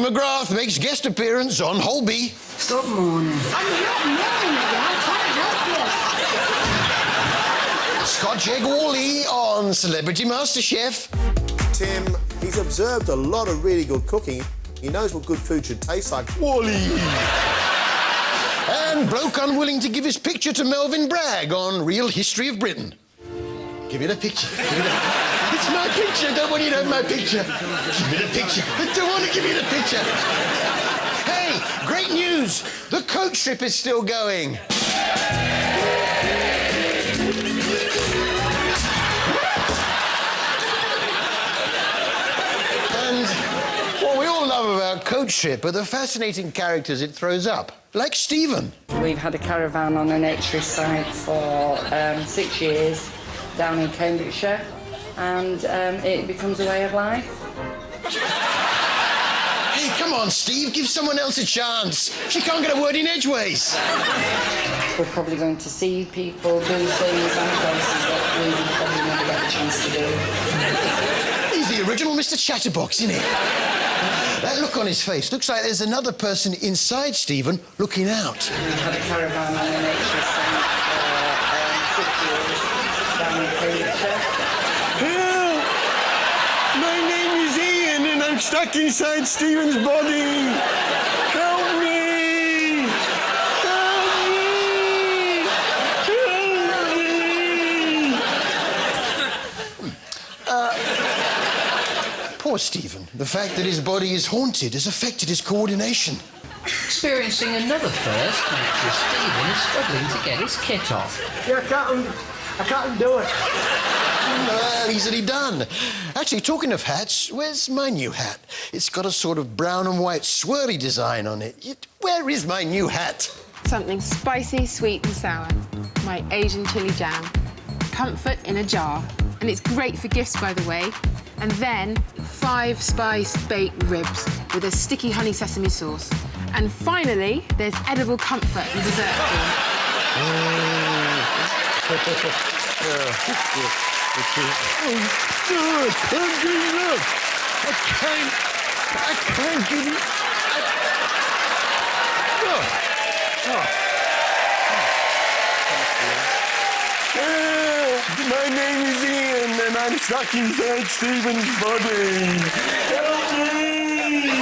McGrath makes guest appearance on Holby. Stop moaning. I'm not moaning, I can't help Scotch Egg Wally on Celebrity MasterChef. Tim, he's observed a lot of really good cooking. He knows what good food should taste like. Wally! And bloke unwilling to give his picture to Melvin Bragg on Real History of Britain. Give me the picture. It's my picture. I don't want you to have my picture. Give me the picture. I don't want to give you the picture. Hey, great news. The coach trip is still going. And what we all love about coach trip are the fascinating characters it throws up, like Stephen. We've had a caravan on a naturist site for 6 years down in Cambridgeshire, and it becomes a way of life. Hey, come on, Steve, give someone else a chance. She can't get a word in edgeways. We're probably going to see people, do things and places that we probably never get a chance to do. He's the original Mr. Chatterbox, isn't he? That look on his face looks like there's another person inside Stephen looking out. We've had a caravan on a naturist site for 6 years down in Cambridgeshire. Help! My name is Ian and I'm stuck inside Stephen's body. Help me! Help me! Help me! Poor Stephen. The fact that his body is haunted has affected his coordination. Experiencing another first, actress Stephen is struggling to get his kit off. Yeah, I can't do it. Easily done. Actually, talking of hats, where's my new hat? It's got a sort of brown and white swirly design on it. Where is my new hat? Something spicy, sweet and sour. My Asian chili jam. Comfort in a jar. And it's great for gifts, by the way. And then 5 spiced baked ribs with a sticky honey sesame sauce. And finally, there's edible comfort in dessert form. I can't give you... My name is Ian and I'm stuck inside Stephen's body. Help me!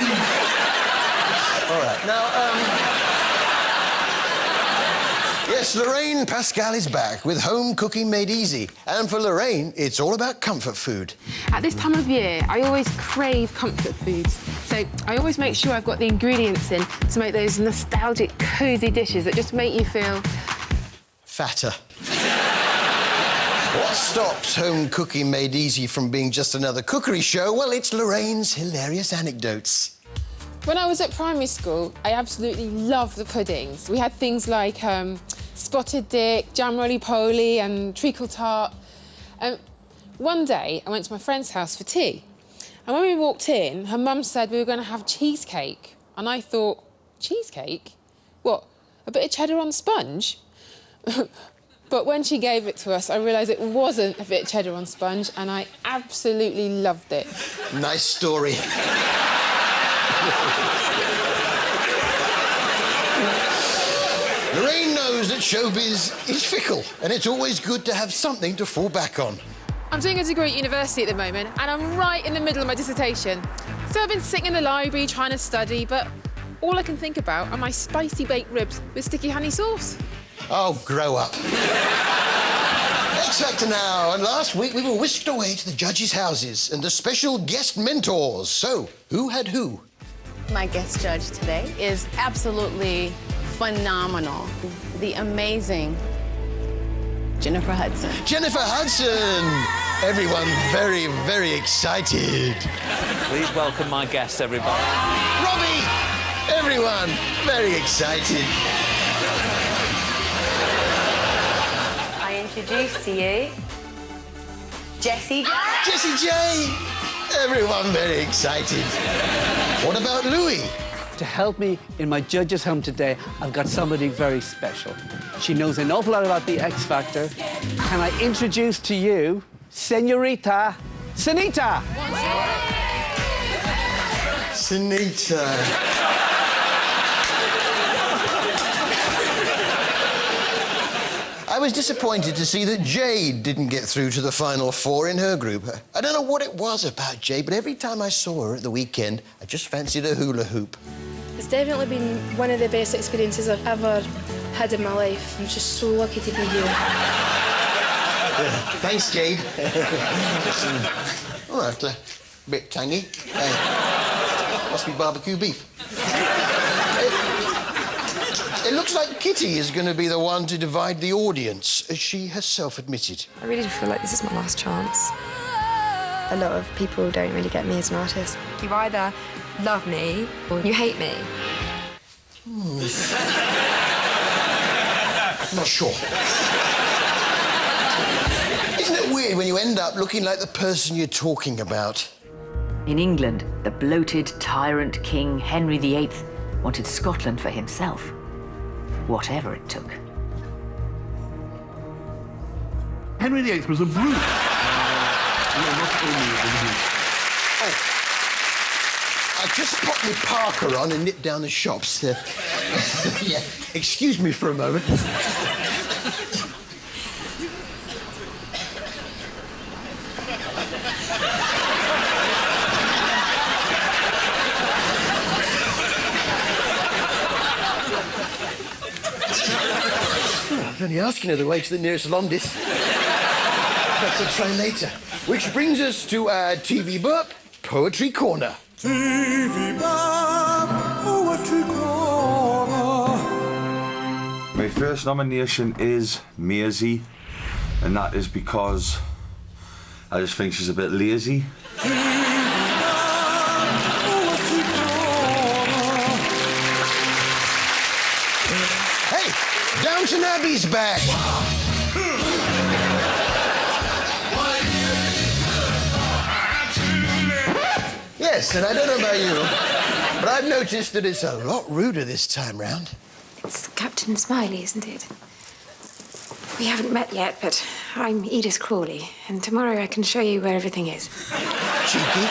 All right, now, yes, Lorraine Pascal is back with home cooking made easy. And for Lorraine, it's all about comfort food. At this time of year, I always crave comfort foods. So I always make sure I've got the ingredients in to make those nostalgic, cosy dishes that just make you feel... fatter. What stops home cooking made easy from being just another cookery show? Well, it's Lorraine's hilarious anecdotes. When I was at primary school, I absolutely loved the puddings. We had things like spotted dick, jam roly-poly and treacle tart. One day, I went to my friend's house for tea. And when we walked in, her mum said we were going to have cheesecake. And I thought, cheesecake? What, a bit of cheddar on sponge? But when she gave it to us, I realised it wasn't a bit of cheddar on sponge, and I absolutely loved it. Nice story. Lorraine knows that showbiz is fickle, and it's always good to have something to fall back on. I'm doing a degree at university at the moment, and I'm right in the middle of my dissertation. So I've been sitting in the library trying to study, but all I can think about are my spicy baked ribs with sticky honey sauce. Oh, grow up. X Factor now, and last week we were whisked away to the judges' houses and the special guest mentors. So, who had who? My guest judge today is absolutely phenomenal. The amazing Jennifer Hudson. Jennifer Hudson! Everyone very, very excited. Please welcome my guests, everybody. Robbie! Everyone very excited. I introduce to you Jessie J. Jessie J! Everyone very excited. What about Louis? To help me in my judge's home today, I've got somebody very special. She knows an awful lot about the X Factor. Can I introduce to you, Senorita Sanita? Sunita. I was disappointed to see that Jade didn't get through to the final four in her group. I don't know what it was about Jade, but every time I saw her at the weekend, I just fancied a hula hoop. It's definitely been one of the best experiences I've ever had in my life. I'm just so lucky to be here. Thanks, Jade. All right, a bit tangy. Must be barbecue beef. It looks like Kitty is going to be the one to divide the audience, as she has self-admitted. I really do feel like this is my last chance. A lot of people don't really get me as an artist. You either love me or you hate me. Not sure. Isn't it weird when you end up looking like the person you're talking about? In England, the bloated tyrant king Henry VIII wanted Scotland for himself, whatever it took. Henry VIII was a brute. Not only a brute. Oh. I just popped my Parker on and nipped down the shops. Yeah, excuse me for a moment. I was only asking her the way to the nearest Londis. Perhaps I'll try later. Which brings us to our TV Burp Poetry Corner. TV Burp Poetry Corner. My first nomination is Maisie, and that is because I just think she's a bit lazy. Hey, Downton Abbey's back. Yes, and I don't know about you, but I've noticed that it's a lot ruder this time round. It's Captain Smiley, isn't it? We haven't met yet, but I'm Edith Crawley, and tomorrow I can show you where everything is. Cheeky.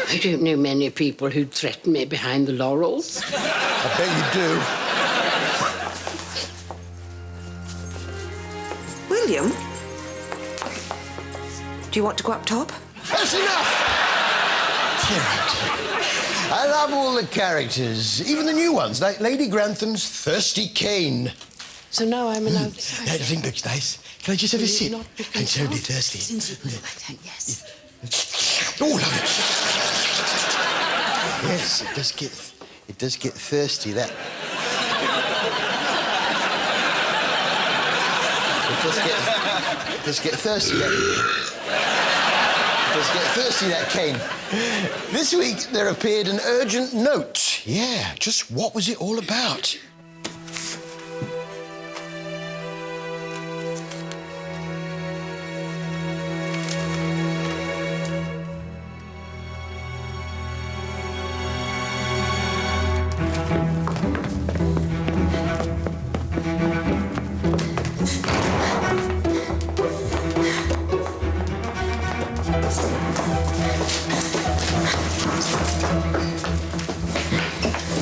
I don't know many people who'd threaten me behind the laurels. I bet you do. William? Do you want to go up top? That's enough! I love all the characters, even the new ones, like Lady Grantham's Thirsty Cane. So now I'm an outsider. That drink looks nice. Can I just have a sip? I'm terribly thirsty. Yes. Oh, love it. Yes, it does get thirsty, that. It does get thirsty, that. It does get thirsty, that cane. This week, there appeared an urgent note. Yeah, just what was it all about?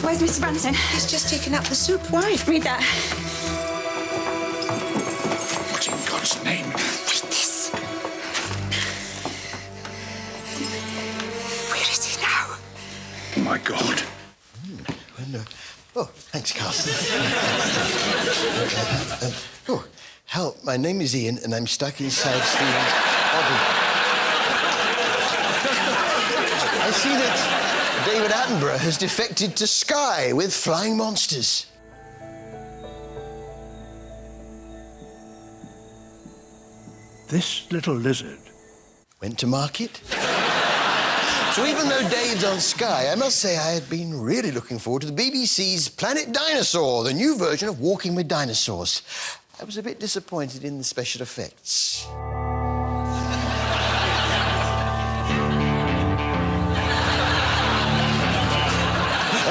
Where's Mr. Branson? He's just taken up the soup. Why? Read that. What in God's name? Read this. Where is he now? Oh, my God. Oh, thanks, Carson. Oh, help. My name is Ian, and I'm stuck inside Stephen's body. I see that David Attenborough has defected to Sky with flying monsters. This little lizard went to market. So even though Dave's on Sky, I must say I had been really looking forward to the BBC's Planet Dinosaur, the new version of Walking with Dinosaurs. I was a bit disappointed in the special effects.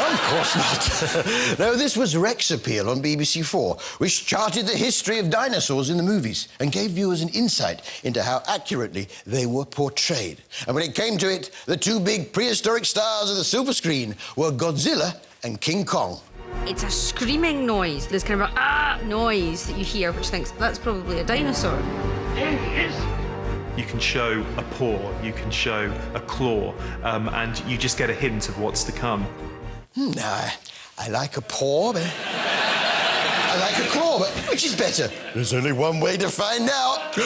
Of course not. No, this was Rex Appeal on BBC4, which charted the history of dinosaurs in the movies and gave viewers an insight into how accurately they were portrayed. And when it came to it, the two big prehistoric stars of the silver screen were Godzilla and King Kong. It's a screaming noise. There's kind of a noise that you hear, which thinks that's probably a dinosaur. You can show a paw, you can show a claw, and you just get a hint of what's to come. Now, I like a paw, but I like a claw, but which is better? There's only one way to find out.